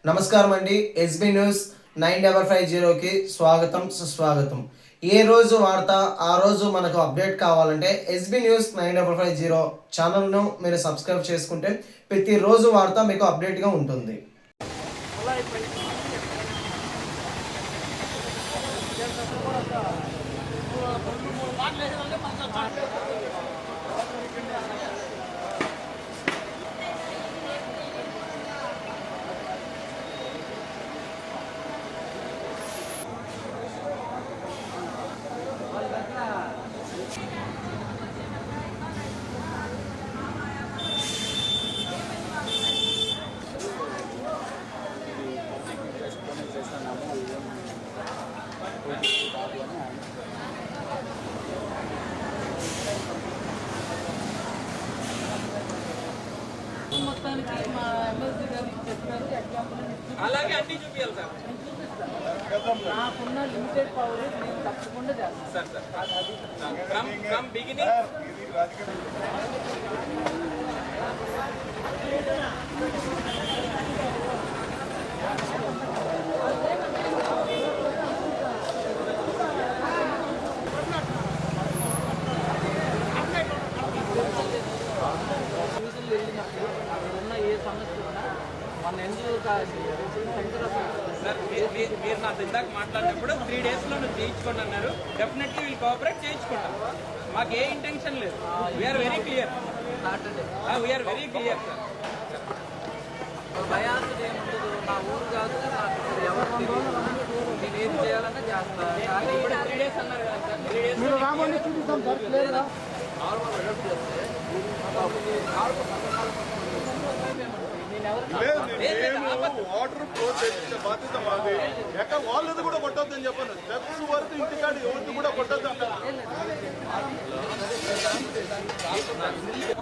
నమస్కారం అండి. SB news 9550కి స్వాగతం సుస్వాగతం. ఏ రోజు వార్త ఆ రోజు మనకు అప్డేట్ కావాలంటే ఎస్బీ న్యూస్ 9550 ఛానల్ను మీరు సబ్స్క్రైబ్ చేసుకుంటే ప్రతిరోజు వార్త మీకు అప్డేట్గా ఉంటుంది. మొత్తానికి మా ఎమ్మెల్సీ గారికి చెప్పారు ఎగ్జాంపుల్ అలాగే అన్ని చూపించాలి సార్. నాకున్న లిమిటెడ్ పవర్ నేను తప్పకుండా చేస్తాను సార్ ఫ్రమ్ బిగినింగ్ ఉన్న ఏ సమస్య ఉన్నా మన ఎన్జిఓ సార్ మీరు నా ఇందాక మాట్లాడినప్పుడు 3 days లో నువ్వు చేయించుకోండి అన్నారు. డెఫినెట్లీ వీళ్ళు కోఆపరేట్ చేయించుకుంటాం. మాకు ఏ ఇంటెన్షన్ లేదు. We're very clear. We're very clear sir. భయాన్ని ఏముండదు. నా ఊరు కాదు నాకు ఎవరు నేను ఏం చేయాలన్నా చేస్తాను. కానీ 3 days అన్నారు కదా సార్. 3 days నార్మల్ అడాప్ట్ చేస్తే వాటర్ ఫ్లో చేసే బాధ్యత మాది. ఎక్కడ వాళ్ళది కూడా కొట్టొద్దని చెప్పాను. స్టెప్స్ వరకు ఇంటికాడ ఎవరిది కూడా కొట్టొద్దు అంటారు.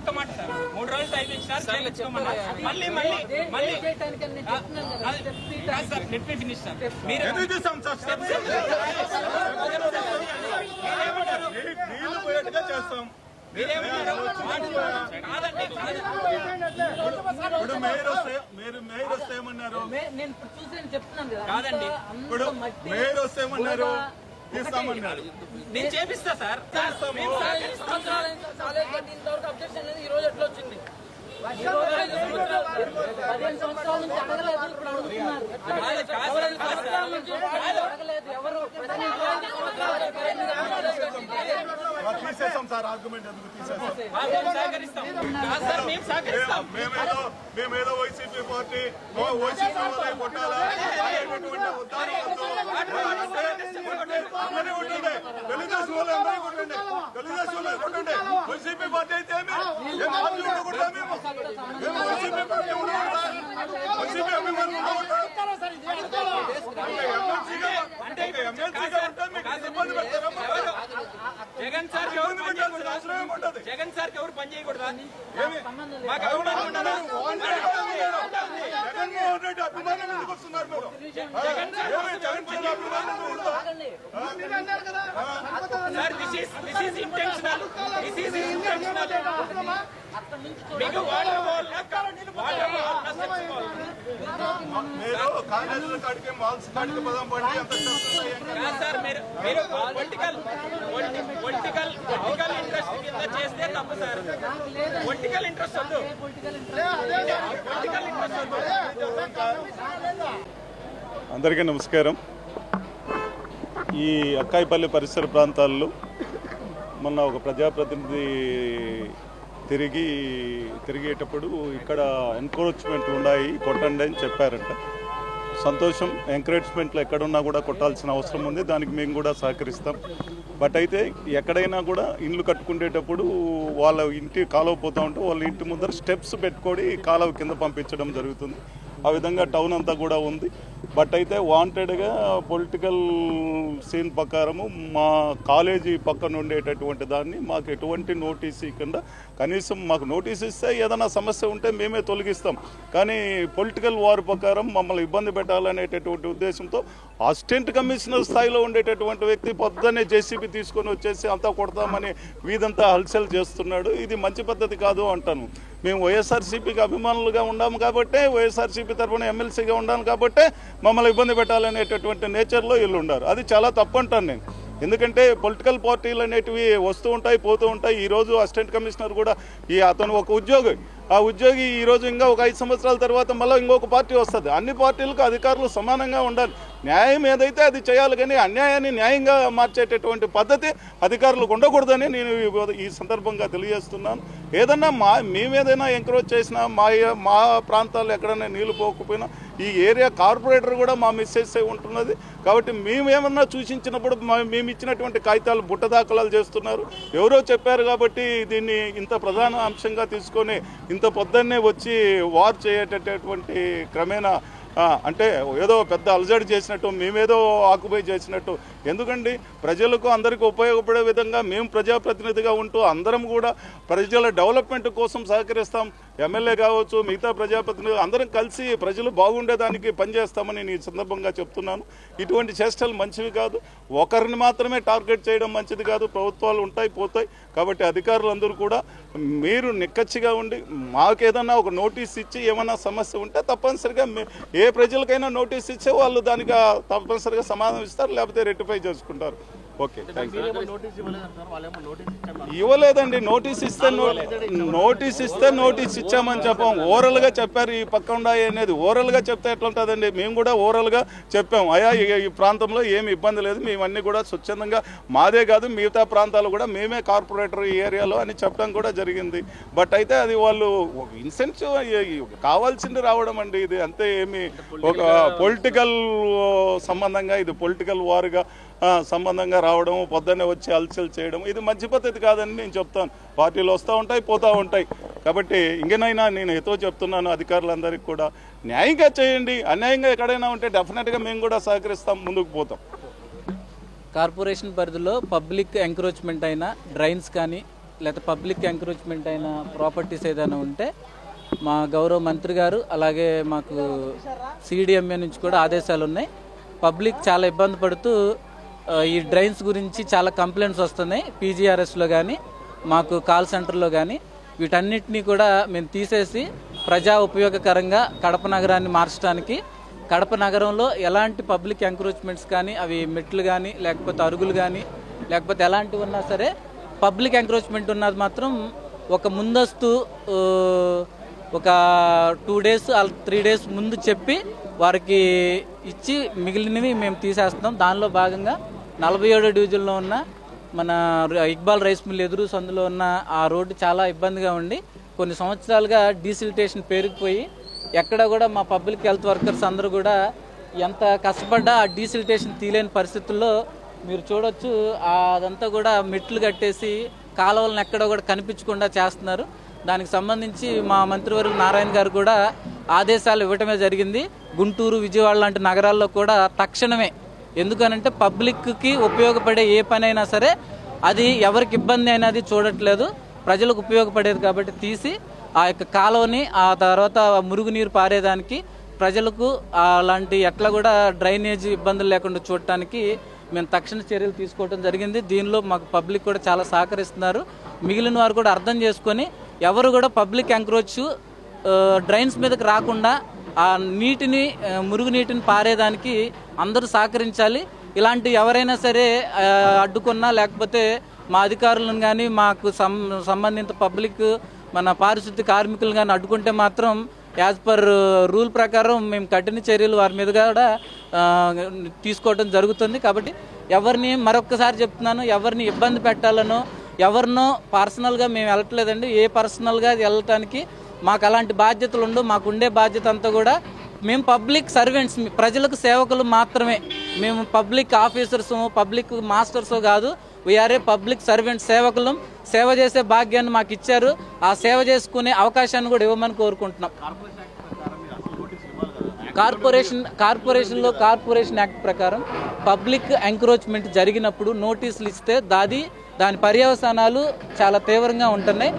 ఒక్క మాట సార్, 3 రోజులు టైం ఇచ్చినారు చేయించుకోమన్నారు. మళ్ళీ మళ్ళీ మళ్ళీ sir let me finish sir. మీరు ఎందుకు తీసాం సార్ స్టెప్స్? నీళ్లు పోయేట్టుగా చేస్తాం. ఇప్పుడు మేయర్ వస్తే ఏమన్నారు? నేను చూసి చెప్తున్నాను కదా. కాదండి, ఇప్పుడు మేయర్ వస్తే ఏమన్నారు? తీస్తామన్నారు. నేను చేపిస్తా సార్. అబ్జెక్షన్ లేదు. ఈ రోజు ఎట్లా వచ్చింది? 15 సంవత్సరాల నుంచి అడగలేదు, ఇప్పుడు అడుగుతున్నారు. అడగలేదు ఎవరు. తీసేసాం సార్. ఆర్గ్యుమెంట్ ఎందుకు తీసేసాం? మేమేదో వైసీపీ పార్టీ వైసీపీ వాళ్ళే కొట్టాలా అనేటటువంటి ఉద్దానం ఉంటుండే. తెలుగుదేశం వాళ్ళు అందరూ కొట్టండి. తెలుగుదేశం వాళ్ళు కొట్టండి. వైసీపీ పార్టీ అయితే కొట్టా మేము వైసీపీ పార్టీ ఉండకూడదా? వైసీపీ అభిమానులు ఉండకూడదా? అంటే ఎమ్మెల్సీగా ఉంటే మీకు ఇబ్బంది పెడతారా? జగన్ సార్ జగన్ సార్ ఎవరు పని చేయకూడదా? మాకు అభిమానం ఉండదా? జగన్మోహన్ రెడ్డి అభిమానం ఎందుకు వస్తున్నారు మీరు? జగన్ అభిమానం సార్ దిస్ ఈస్ ఇంటెన్షనల్. మీకు మీరు కాలేజీల కాడికి మాల్స్ కాడికి పదం పడి అంత సార్ మీరు పొలిటికల్ ఇంట్రెస్ట్ కింద చేస్తే తప్పు సార్. పొలిటికల్ ఇంట్రెస్ట్ వద్దు. పొలిటికల్ ఇంట్రెస్ట్ వద్దు. అందరికీ నమస్కారం. ఈ అక్కాయిపల్లి పరిసర ప్రాంతాల్లో మొన్న ఒక ప్రజాప్రతినిధి తిరిగేటప్పుడు ఇక్కడ ఎంకరేజ్మెంట్లు ఉన్నాయి, కొట్టండి అని చెప్పారంట. సంతోషం. ఎంకరేజ్మెంట్లు ఎక్కడున్నా కూడా కొట్టాల్సిన అవసరం ఉంది. దానికి మేము కూడా సహకరిస్తాం. బట్ అయితే ఎక్కడైనా కూడా ఇండ్లు కట్టుకునేటప్పుడు వాళ్ళ ఇంటి కాలువ పోతూ ఉంటే వాళ్ళ ఇంటి ముందర స్టెప్స్ పెట్టుకొని కాలువ కింద పంపించడం జరుగుతుంది. ఆ విధంగా టౌన్ అంతా కూడా ఉంది. బట్ అయితే వాంటెడ్గా పొలిటికల్ సీన్ ప్రకారము మా కాలేజీ పక్కన ఉండేటటువంటి దాన్ని మాకు ఎటువంటి నోటీస్ ఇవ్వకుండా కనీసం మాకు నోటీస్ ఇస్తే ఏదైనా సమస్య ఉంటే మేమే తొలగిస్తాం. కానీ పొలిటికల్ వార్ ప్రకారం మమ్మల్ని ఇబ్బంది పెట్టాలనేటటువంటి ఉద్దేశంతో అసిస్టెంట్ కమిషనర్ స్థాయిలో ఉండేటటువంటి వ్యక్తి పొద్దున్నే జేసీబీ తీసుకొని వచ్చేసి అంతా కొడతామని వీధంతా హల్చల్ చేస్తున్నాడు. ఇది మంచి పద్ధతి కాదు అంటాను. మేము వైఎస్ఆర్సీపీకి అభిమానులుగా ఉన్నాము కాబట్టే, వైఎస్ఆర్సీపీ తరఫున ఎమ్మెల్సీగా ఉన్నాను కాబట్టే మమ్మల్ని ఇబ్బంది పెట్టాలనేటటువంటి నేచర్లో వీళ్ళు ఉన్నారు. అది చాలా తప్పు అంటాను నేను. ఎందుకంటే పొలిటికల్ పార్టీలు అనేటివి వస్తూ ఉంటాయి, పోతూ ఉంటాయి. ఈరోజు అసిస్టెంట్ కమిషనర్ కూడా అతను ఒక ఉద్యోగి. ఆ ఉద్యోగి ఈరోజు ఇంకా ఒక 5 సంవత్సరాల తర్వాత మళ్ళీ ఇంకొక పార్టీ వస్తుంది. అన్ని పార్టీలకు అధికారులు సమానంగా ఉండాలి. న్యాయం ఏదైతే అది చేయాలి, కానీ అన్యాయాన్ని న్యాయంగా మార్చేటటువంటి పద్ధతి అధికారులకు ఉండకూడదని నేను ఈ సందర్భంగా తెలియజేస్తున్నాను. ఏదన్నా మేమేదైనా ఎంకరేజ్ చేసినా మా ప్రాంతాల్లో ఎక్కడైనా నీళ్లు పోకపోయినా ఈ ఏరియా కార్పొరేటర్ కూడా మా మిస్సెస్ ఉంటున్నది. కాబట్టి మేమేమన్నా సూచించినప్పుడు మేము ఇచ్చినటువంటి కాగితాలు బుట్టదాఖలాలు చేస్తున్నారు. ఎవరో చెప్పారు కాబట్టి దీన్ని ఇంత ప్రధాన అంశంగా తీసుకొని ఇంత పొద్దున్నే వచ్చి వార్ చేయటటువంటి క్రమేణా అంటే ఏదో పెద్ద అలజడి చేసినట్టు, మేమేదో ఆక్యుపై చేసినట్టు. ఎందుకండి, ప్రజలకు అందరికీ ఉపయోగపడే విధంగా మేము ప్రజాప్రతినిధిగా ఉంటూ అందరం కూడా ప్రజల డెవలప్మెంట్ కోసం సహకరిస్తాం. ఎమ్మెల్యే కావచ్చు, మిగతా ప్రజాప్రతినిధులు అందరం కలిసి ప్రజలు బాగుండేదానికి పనిచేస్తామని నేను ఈ సందర్భంగా చెప్తున్నాను. ఇటువంటి చేష్టలు మంచివి కాదు. ఒకరిని మాత్రమే టార్గెట్ చేయడం మంచిది కాదు. ప్రభుత్వాలు ఉంటాయి, పోతాయి. కాబట్టి అధికారులందరూ కూడా మీరు నిక్కచ్చిగా ఉండి మాకేదన్నా ఒక నోటీస్ ఇచ్చి ఏమైనా సమస్య ఉంటే తప్పనిసరిగా ఏ ప్రజలకైనా నోటీస్ ఇచ్చే వాళ్ళు దానికి తప్పనిసరిగా సమాధానం ఇస్తారు, లేకపోతే రెక్టిఫై చేసుకుంటారు. ఓకే, ఇవ్వలేదండి. నోటీస్ ఇస్తే నోటీస్ ఇచ్చామని చెప్పాం. ఓరల్గా చెప్పారు. ఈ పక్కండా అనేది ఓరల్గా చెప్తే ఎట్లా ఉంటుందండి? మేము కూడా ఓరల్గా చెప్పాం. అయ్యా ఈ ప్రాంతంలో ఏమి ఇబ్బంది లేదు, మేమన్నీ కూడా స్వచ్ఛందంగా, మాదే కాదు మిగతా ప్రాంతాలు కూడా మేమే కార్పొరేటర్ ఈ ఏరియాలో అని చెప్పడం కూడా జరిగింది. బట్ అయితే అది వాళ్ళు ఇన్సెంటివ్ కావాల్సింది రావడం అండి. ఇది అంతే. ఏమి ఒక పొలిటికల్ సంబంధంగా, ఇది పొలిటికల్ వార్గా సంబంధంగా రావడం, పొద్దున్నే వచ్చి అలచల్ చేయడం, ఇది మంచి పద్ధతి కాదని నేను చెప్తాను. పార్టీలు వస్తూ ఉంటాయి, పోతూ ఉంటాయి. కాబట్టి ఇంకనైనా నేను ఎతో చెప్తున్నాను అధికారులందరికీ కూడా న్యాయంగా చేయండి. అన్యాయంగా ఎక్కడైనా ఉంటే డెఫినెట్గా మేము కూడా సహకరిస్తాం, ముందుకు పోతాం. కార్పొరేషన్ పరిధిలో పబ్లిక్ ఎంక్రోచ్మెంట్ అయినా డ్రైన్స్ కానీ, లేకపోతే పబ్లిక్ ఎంక్రోచ్మెంట్ అయిన ప్రాపర్టీస్ ఏదైనా ఉంటే మా గౌరవ మంత్రి గారు, అలాగే మాకు సిడిఎంఏ నుంచి కూడా ఆదేశాలు ఉన్నాయి. పబ్లిక్ చాలా ఇబ్బంది పడుతూ ఈ డ్రైన్స్ గురించి చాలా కంప్లైంట్స్ వస్తున్నాయి. పీజీఆర్ఎస్లో కానీ, మాకు కాల్ సెంటర్లో కానీ. వీటన్నిటినీ కూడా మేము తీసేసి ప్రజా ఉపయోగకరంగా కడప నగరాన్ని మార్చడానికి, కడప నగరంలో ఎలాంటి పబ్లిక్ ఎంక్రోచ్మెంట్స్ కానీ, అవి మెట్లు కానీ, లేకపోతే అరుగులు కానీ, లేకపోతే ఎలాంటివి ఉన్నా సరే పబ్లిక్ ఎంక్రోచ్మెంట్ ఉన్నది మాత్రం ఒక ముందస్తు ఒక 2 days 3 days ముందు చెప్పి వారికి ఇచ్చి మిగిలినవి మేము తీసేస్తున్నాం. దానిలో భాగంగా 47వ డివిజన్లో ఉన్న మన ఇక్బాల్ రైస్ మిల్ ఎదురు సందులో ఉన్న ఆ రోడ్డు చాలా ఇబ్బందిగా ఉండి కొన్ని సంవత్సరాలుగా డీసిల్టేషన్ పెరిగిపోయి ఎక్కడ కూడా మా పబ్లిక్ హెల్త్ వర్కర్స్ అందరూ కూడా ఎంత కష్టపడ్డా ఆ డీసిల్టేషన్ తీయలేని పరిస్థితుల్లో మీరు చూడొచ్చు. అదంతా కూడా మెట్లు కట్టేసి కాలువలను ఎక్కడ కూడా కనిపించకుండా చేస్తున్నారు. దానికి సంబంధించి మా మంత్రివర్యులు నారాయణ గారు కూడా ఆదేశాలు ఇవ్వటమే జరిగింది. గుంటూరు, విజయవాడ లాంటి నగరాల్లో కూడా తక్షణమే, ఎందుకనంటే పబ్లిక్కి ఉపయోగపడే ఏ పని అయినా సరే అది ఎవరికి ఇబ్బంది అయినది చూడట్లేదు, ప్రజలకు ఉపయోగపడేది కాబట్టి తీసి ఆ యొక్క కాలువని, ఆ తర్వాత మురుగునీరు పారేదానికి, ప్రజలకు అలాంటి ఎట్లా కూడా డ్రైనేజ్ ఇబ్బందులు లేకుండా చూడటానికి మేము తక్షణ చర్యలు తీసుకోవడం జరిగింది. దీనిలో మాకు పబ్లిక్ కూడా చాలా సహకరిస్తున్నారు. మిగిలిన వారు కూడా అర్థం చేసుకొని ఎవరు కూడా పబ్లిక్ ఎంక్రోచ్ డ్రైన్స్ మీదకి రాకుండా ఆ నీటిని, మురుగునీటిని పారేదానికి అందరూ సహకరించాలి. ఇలాంటి ఎవరైనా సరే అడ్డుకున్నా, లేకపోతే మా అధికారులను కానీ, మాకు సంబంధిత పబ్లిక్, మన పారిశుద్ధ్య కార్మికులు కానీ అడ్డుకుంటే మాత్రం యాజ్ పర్ రూల్ ప్రకారం మేము కఠిన చర్యలు వారి మీద కూడా తీసుకోవడం జరుగుతుంది. కాబట్టి ఎవరిని, మరొక్కసారి చెప్తున్నాను, ఎవరిని ఇబ్బంది పెట్టాలనో ఎవరినో పర్సనల్గా మేము వెళ్ళట్లేదండి. ఏ పర్సనల్గా వెళ్ళటానికి మాకు అలాంటి బాధ్యతలు ఉండవు. మాకు ఉండే బాధ్యత అంతా కూడా మేము పబ్లిక్ సర్వెంట్స్, ప్రజలకు సేవకులు మాత్రమే. మేము పబ్లిక్ ఆఫీసర్స్, పబ్లిక్ మాస్టర్స్ కాదు. వీఆర్ఏ పబ్లిక్ సర్వెంట్, సేవకులం. సేవ చేసే భాగ్యాన్ని మాకు ఇచ్చారు. ఆ సేవ చేసుకునే అవకాశాన్ని కూడా ఇవ్వమని కోరుకుంటున్నాం. కార్పొరేషన్ యాక్ట్ ప్రకారం పబ్లిక్ ఎంక్రోచ్మెంట్ జరిగినప్పుడు నోటీసులు ఇస్తే దాని పర్యవసానాలు చాలా తీవ్రంగా ఉంటున్నాయి.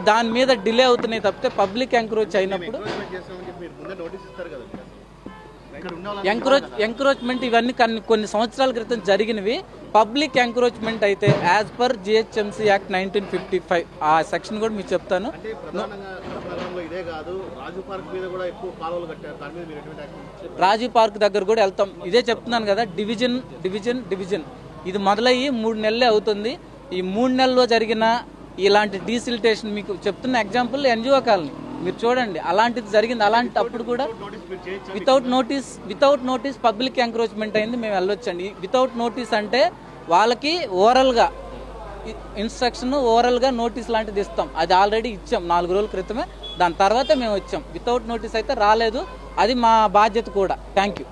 దాని మీద డిలే అవుతున్నాయి తప్పితే పబ్లిక్ ఎంక్రోచ్ అయినప్పుడు ఎంక్రోచ్మెంట్ ఇవన్నీ కొన్ని సంవత్సరాల క్రితం జరిగినవి. పబ్లిక్ ఎంక్రోచ్మెంట్ అయితే యాజ్ పర్ జిహెచ్ఎంసీ యాక్ట్ 1955 ఆ సెక్షన్ కూడా మీకు చెప్తాను. రాజీవ్ పార్క్ దగ్గర కూడా వెళ్తాం. ఇదే చెప్తున్నాను కదా, డివిజన్ ఇది మొదలయ్యి 3 నెలలే అవుతుంది. ఈ 3 నెలల్లో జరిగిన ఇలాంటి డీసిలిటేషన్ మీకు చెప్తున్న ఎగ్జాంపుల్ ఎన్జిఓ కాలనీ మీరు చూడండి, అలాంటిది జరిగింది. అలాంటప్పుడు కూడా వితౌట్ నోటీస్ పబ్లిక్ ఎంక్రోచ్మెంట్ అయింది, మేము వెళ్ళొచ్చండి. వితౌట్ నోటీస్ అంటే వాళ్ళకి ఓరల్గా ఇన్స్ట్రక్షన్, ఓరల్గా నోటీస్ లాంటిది ఇస్తాం. అది ఆల్రెడీ ఇచ్చాం 4 రోజుల క్రితమే. దాని తర్వాత మేము వచ్చాం. వితౌట్ నోటీస్ అయితే రాలేదు. అది మా బాధ్యత కూడా. Thank you.